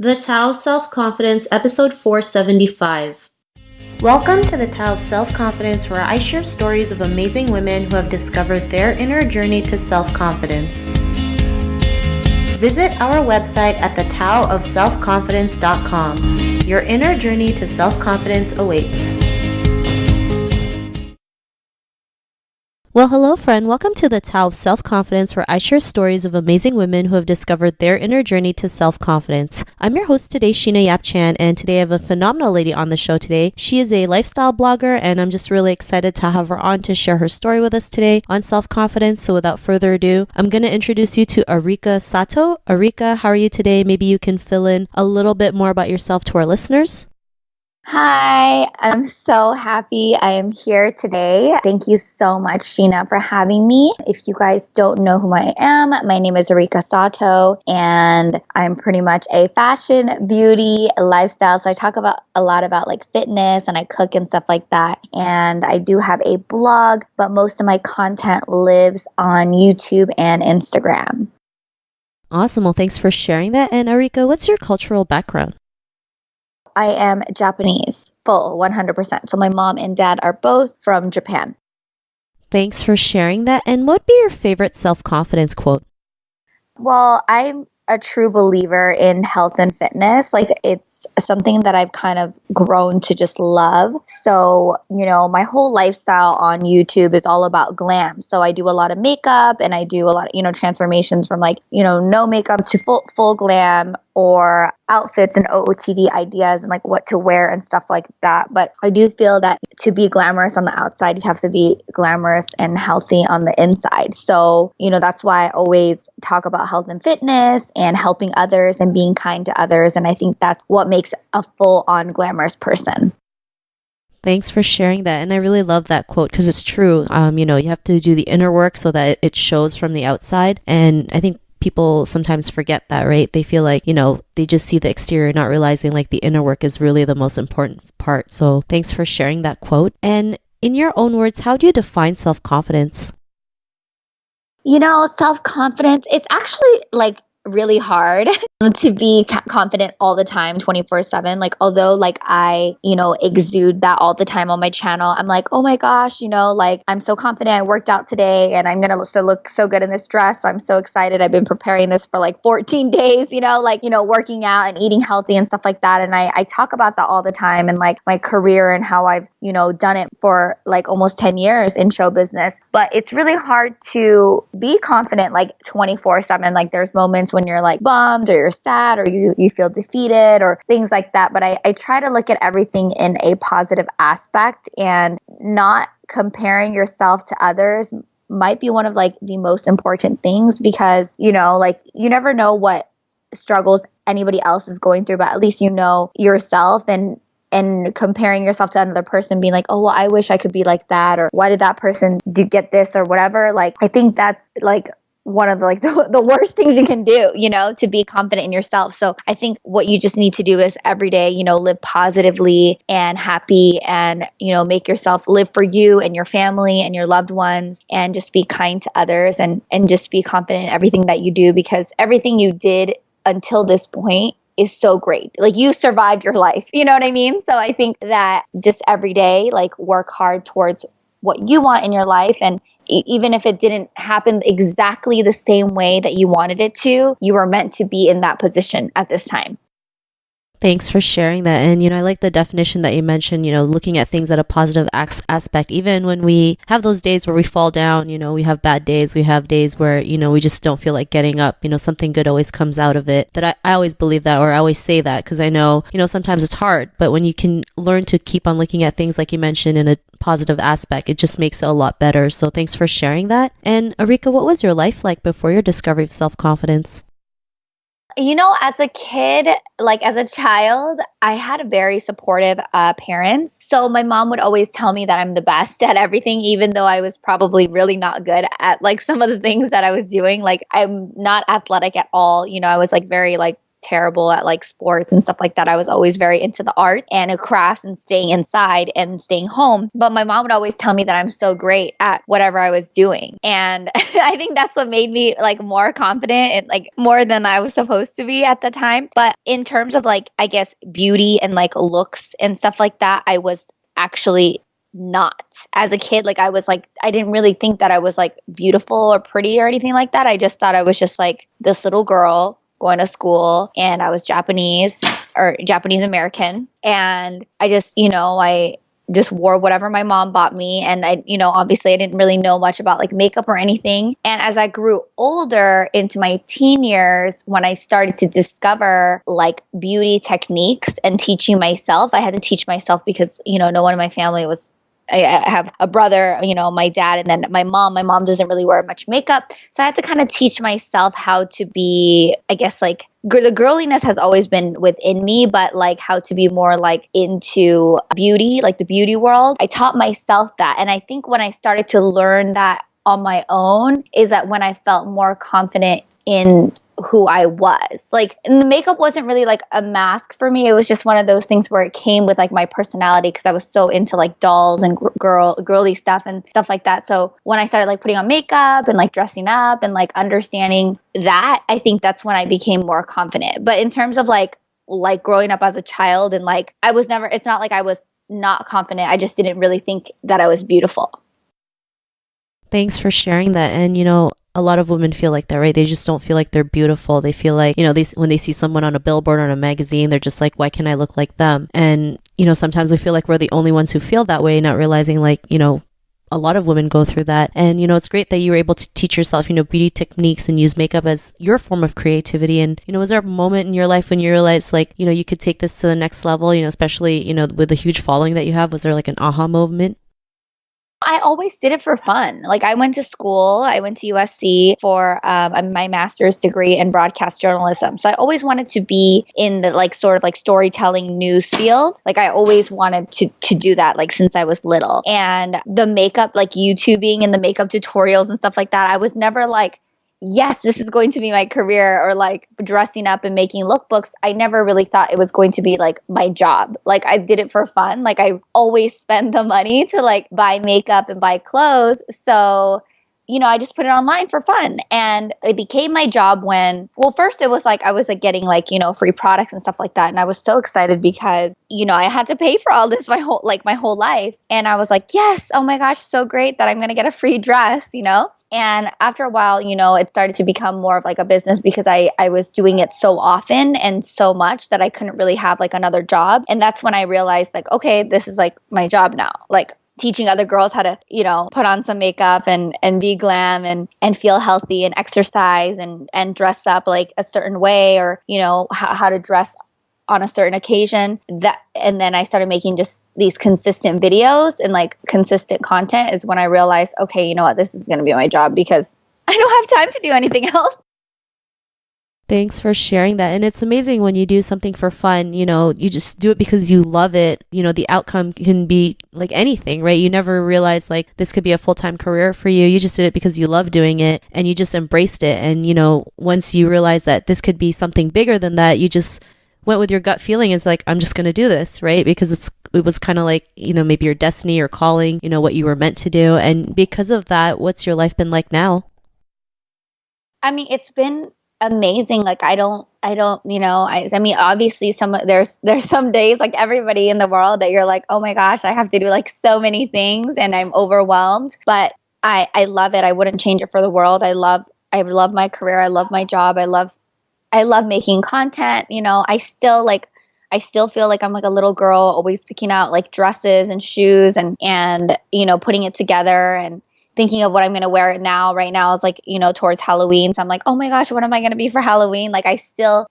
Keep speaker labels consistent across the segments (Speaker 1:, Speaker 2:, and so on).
Speaker 1: The Tao of Self-Confidence, episode 475. Welcome to the Tao of Self-Confidence, where I share stories of amazing women who have discovered their inner journey to self-confidence. Visit our website at thetaoofselfconfidence.com. Your inner journey to self-confidence awaits. Well, hello, friend. Welcome to the Tao of Self-Confidence, where I share stories of amazing women who have discovered their inner journey to self-confidence. I'm your host today, Sheena Yap-Chan, and today I have a phenomenal lady on the show today. She is a lifestyle blogger, and I'm just really excited to have her on to share her story with us today on self-confidence. So without further ado, I'm going to introduce you to Arika Sato. Arika, how are you today? Maybe you can fill in a little bit more about yourself to our listeners.
Speaker 2: Hi, I'm so happy I am here today. Thank you so much, Sheena, for having me. If you guys don't know who I am, my name is Arika Sato, and I'm pretty much a fashion, beauty, lifestyle. So I talk about a lot about like fitness, and I cook and stuff like that. And I do have a blog, but most of my content lives on YouTube and Instagram.
Speaker 1: Awesome. Well, thanks for sharing that. And Arika, what's your cultural background?
Speaker 2: I am Japanese, full 100%. So my mom and dad are both from Japan.
Speaker 1: Thanks for sharing that. And what would be your favorite self-confidence quote?
Speaker 2: Well, I'm a true believer in health and fitness. Like, it's something that I've kind of grown to just love. So, my whole lifestyle on YouTube is all about glam. So I do a lot of makeup, and I do a lot of, transformations from like, no makeup to full glam, or outfits and OOTD ideas and like what to wear and stuff like that. But I do feel that to be glamorous on the outside, you have to be glamorous and healthy on the inside. So, that's why I always talk about health and fitness and helping others and being kind to others. And I think that's what makes a full-on glamorous person.
Speaker 1: Thanks for sharing that. And I really love that quote because it's true. You have to do the inner work so that it shows from the outside. And I think people sometimes forget that, right? They feel like, they just see the exterior, not realizing like the inner work is really the most important part. So thanks for sharing that quote. And in your own words, how do you define self-confidence?
Speaker 2: Self-confidence, it's actually like really hard to be confident all the time, 24/7. Like, although like I, exude that all the time on my channel, I'm like, oh my gosh, like I'm so confident. I worked out today and I'm going to look so good in this dress. So I'm so excited. I've been preparing this for like 14 days, working out and eating healthy and stuff like that. And I talk about that all the time, and like my career and how I've, done it for like almost 10 years in show business. But it's really hard to be confident like 24/7. Like, there's moments when you're like bummed or you're sad or you feel defeated or things like that. But I try to look at everything in a positive aspect, and not comparing yourself to others might be one of like the most important things, because, like you never know what struggles anybody else is going through, but at least yourself, and comparing yourself to another person, being like, oh, well, I wish I could be like that, or why did that person get this or whatever. Like, I think that's like one of like the worst things you can do, to be confident in yourself. So I think what you just need to do is every day, live positively and happy, and, make yourself live for you and your family and your loved ones, and just be kind to others, and just be confident in everything that you do, because everything you did until this point is so great. Like, you survived your life. You know what I mean? So I think that just every day, like, work hard towards what you want in your life. And even if it didn't happen exactly the same way that you wanted it to, you were meant to be in that position at this time.
Speaker 1: Thanks for sharing that. And, I like the definition that you mentioned, looking at things at a positive aspect. Even when we have those days where we fall down, we have bad days. We have days where, we just don't feel like getting up. Something good always comes out of it. That I always believe that, or I always say that, because I know, sometimes it's hard. But when you can learn to keep on looking at things, like you mentioned, in a positive aspect, it just makes it a lot better. So thanks for sharing that. And Arika, what was your life like before your discovery of self-confidence?
Speaker 2: As a kid, like as a child, I had very supportive parents. So my mom would always tell me that I'm the best at everything, even though I was probably really not good at like some of the things that I was doing. Like, I'm not athletic at all. I was like very like terrible at like sports and stuff like that. I was always very into the art and the crafts and staying inside and staying home. But my mom would always tell me that I'm so great at whatever I was doing. And I think that's what made me like more confident and like more than I was supposed to be at the time. But in terms of like, I guess, beauty and like looks and stuff like that, I was actually not. As a kid, like I was like, I didn't really think that I was like beautiful or pretty or anything like that. I just thought I was just like this little girl going to school, and I was Japanese or Japanese American. And I just, I just wore whatever my mom bought me. And I, obviously I didn't really know much about like makeup or anything. And as I grew older into my teen years, when I started to discover like beauty techniques and teaching myself, I had to teach myself because, no one in my family was, I have a brother, my dad, and then my mom. My mom doesn't really wear much makeup. So I had to kind of teach myself how to be, I guess, like the girliness has always been within me, but like how to be more like into beauty, like the beauty world. I taught myself that. And I think when I started to learn that on my own is that when I felt more confident in who I was. Like, and the makeup wasn't really like a mask for me. It was just one of those things where it came with like my personality because I was so into like dolls and girly stuff and stuff like that. So when I started like putting on makeup and like dressing up and like understanding that, I think that's when I became more confident. But in terms of like growing up as a child and like I was never, it's not like I was not confident. I just didn't really think that I was beautiful.
Speaker 1: Thanks for sharing that. And, a lot of women feel like that, right? They just don't feel like they're beautiful. They feel like, when they see someone on a billboard or on a magazine, they're just like, why can't I look like them? And, sometimes we feel like we're the only ones who feel that way, not realizing like, a lot of women go through that. And, it's great that you were able to teach yourself, beauty techniques and use makeup as your form of creativity. And, was there a moment in your life when you realized like, you could take this to the next level, especially, with the huge following that you have? Was there like an aha moment?
Speaker 2: I always did it for fun. Like I went to school, I went to USC for my master's degree in broadcast journalism. So I always wanted to be in the like sort of like storytelling news field. Like I always wanted to do that like since I was little. And the makeup, like YouTubing and the makeup tutorials and stuff like that, I was never like, yes, this is going to be my career or like dressing up and making lookbooks. I never really thought it was going to be like my job. Like I did it for fun. Like I always spend the money to like buy makeup and buy clothes. So, I just put it online for fun. And it became my job when, well, first it was like I was like getting like, free products and stuff like that. And I was so excited because, I had to pay for all this my whole life. And I was like, yes, oh my gosh, so great that I'm going to get a free dress, And after a while, it started to become more of like a business because I was doing it so often and so much that I couldn't really have like another job. And that's when I realized like, okay, this is like my job now. Like teaching other girls how to, put on some makeup and be glam and feel healthy and exercise and dress up like a certain way or, how to dress on a certain occasion. And then I started making just these consistent videos and like consistent content is when I realized, okay, you know what, this is going to be my job because I don't have time to do anything else.
Speaker 1: Thanks for sharing that. And it's amazing when you do something for fun, you just do it because you love it. The outcome can be like anything, right? You never realized like this could be a full-time career for you. You just did it because you love doing it and you just embraced it. And, once you realize that this could be something bigger than that, you just went with your gut feeling. It's like, I'm just going to do this, right? Because it was kind of like, maybe your destiny or calling, what you were meant to do. And because of that, what's your life been like now?
Speaker 2: I mean, it's been amazing. Like I mean, obviously there's some days like everybody in the world that you're like, oh my gosh, I have to do like so many things and I'm overwhelmed, but I love it. I wouldn't change it for the world. I love my career. I love my job. I love making content. I still feel like I'm like a little girl always picking out like dresses and shoes and putting it together and thinking of what I'm going to wear right now is like, towards Halloween. So I'm like, oh my gosh, what am I going to be for Halloween? Like I still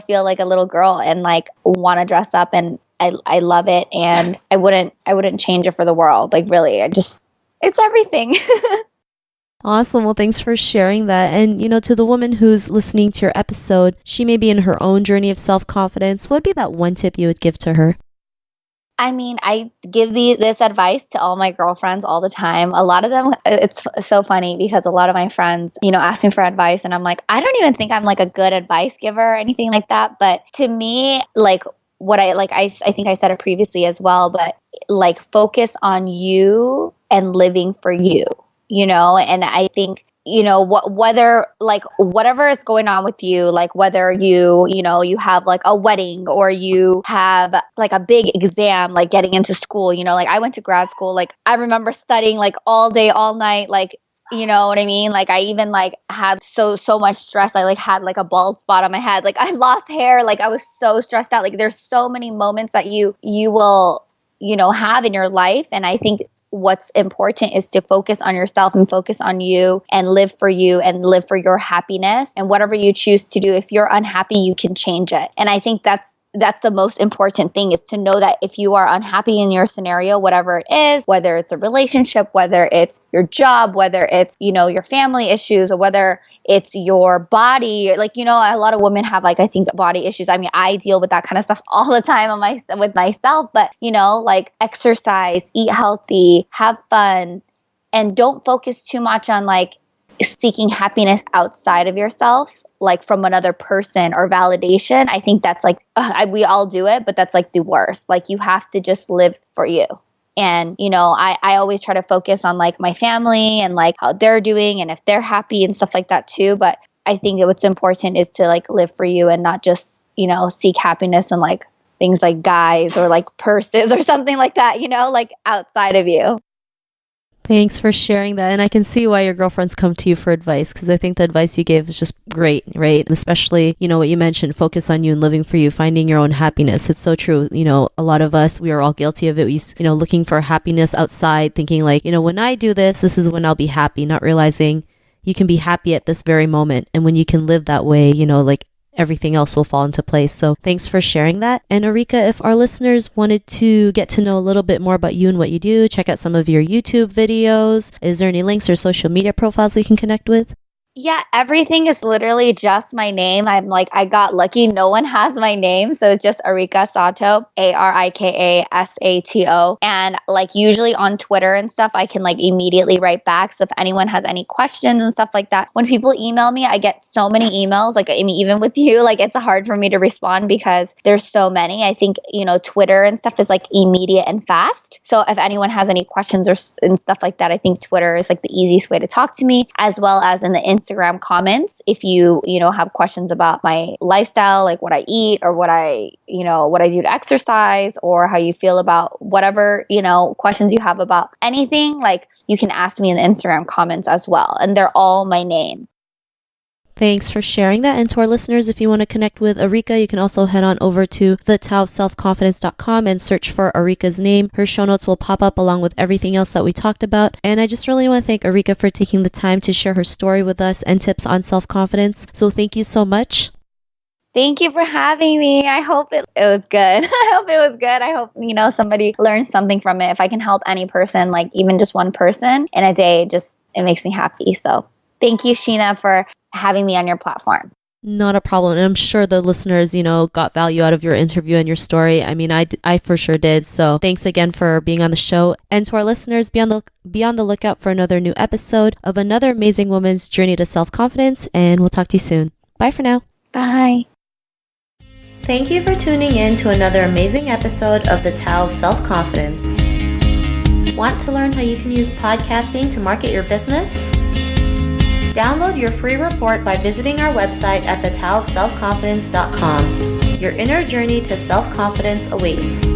Speaker 2: feel like a little girl and like want to dress up and I love it. And I wouldn't change it for the world. Like really, it's everything.
Speaker 1: Awesome. Well, thanks for sharing that. And, to the woman who's listening to your episode, she may be in her own journey of self-confidence. What would be that one tip you would give to her?
Speaker 2: I mean, I give this advice to all my girlfriends all the time. A lot of them, it's so funny because a lot of my friends, ask me for advice and I'm like, I don't even think I'm like a good advice giver or anything like that. But to me, like what I think I said it previously as well, but like focus on you and living for you, and I think whether like whatever is going on with you, like whether you have like a wedding or you have like a big exam, like getting into school, like I went to grad school, like I remember studying like all day, all night, like, you know what I mean? Like I even like had so much stress. I like had like a bald spot on my head. Like I lost hair. Like I was so stressed out. Like there's so many moments that you will, have in your life. And I think what's important is to focus on yourself and focus on you and live for you and live for your happiness. And whatever you choose to do, if you're unhappy, you can change it. And I think that's the most important thing, is to know that if you are unhappy in your scenario, whatever it is, whether it's a relationship, whether it's your job, whether it's, your family issues, or whether it's your body, like, a lot of women have like, I think body issues. I mean, I deal with that kind of stuff all the time with myself, but like exercise, eat healthy, have fun, and don't focus too much on like seeking happiness outside of yourself, like from another person or validation. I think that's like, we all do it, but that's like the worst. Like you have to just live for you. And, I always try to focus on like my family and like how they're doing and if they're happy and stuff like that too. But I think that what's important is to like live for you and not just, seek happiness in like things like guys or like purses or something like that, like outside of you.
Speaker 1: Thanks for sharing that. And I can see why your girlfriends come to you for advice, because I think the advice you gave is just great, right? Especially, what you mentioned, focus on you and living for you, finding your own happiness. It's so true. A lot of us, we are all guilty of it. We, looking for happiness outside, thinking like, when I do this, this is when I'll be happy, not realizing you can be happy at this very moment. And when you can live that way, like everything else will fall into place. So thanks for sharing that. And Arika, if our listeners wanted to get to know a little bit more about you and what you do, check out some of your YouTube videos, is there any links or social media profiles we can connect with?
Speaker 2: Yeah, everything is literally just my name. I'm like, I got lucky. No one has my name. So it's just Arika Sato, ArikaSato. And like usually on Twitter and stuff, I can like immediately write back. So if anyone has any questions and stuff like that, when people email me, I get so many emails. Like, I mean, even with you, like it's hard for me to respond because there's so many. I think, Twitter and stuff is like immediate and fast. So if anyone has any questions and stuff like that, I think Twitter is like the easiest way to talk to me, as well as in the Instagram comments. If you have questions about my lifestyle, like what I eat or what I do to exercise, or how you feel about whatever, questions you have about anything, like you can ask me in the Instagram comments as well. And they're all my name.
Speaker 1: Thanks for sharing that. And to our listeners, if you want to connect with Arika, you can also head on over to thetaoofselfconfidence.com and search for Arika's name. Her show notes will pop up along with everything else that we talked about. And I just really want to thank Arika for taking the time to share her story with us and tips on self-confidence. So thank you so much.
Speaker 2: Thank you for having me. I hope it was good. I hope it was good. I hope, somebody learned something from it. If I can help any person, like even just one person in a day, it makes me happy. So thank you, Sheena, for having me on your platform.
Speaker 1: Not a problem. And I'm sure the listeners, got value out of your interview and your story. I mean, I for sure did. So thanks again for being on the show. And to our listeners, be on the lookout for another new episode of another amazing woman's journey to self-confidence. And we'll talk to you soon. Bye for now.
Speaker 2: Bye.
Speaker 1: Thank you for tuning in to another amazing episode of The Tao of Self-Confidence. Want to learn how you can use podcasting to market your business? Download your free report by visiting our website at thetaoofselfconfidence.com. Your inner journey to self-confidence awaits.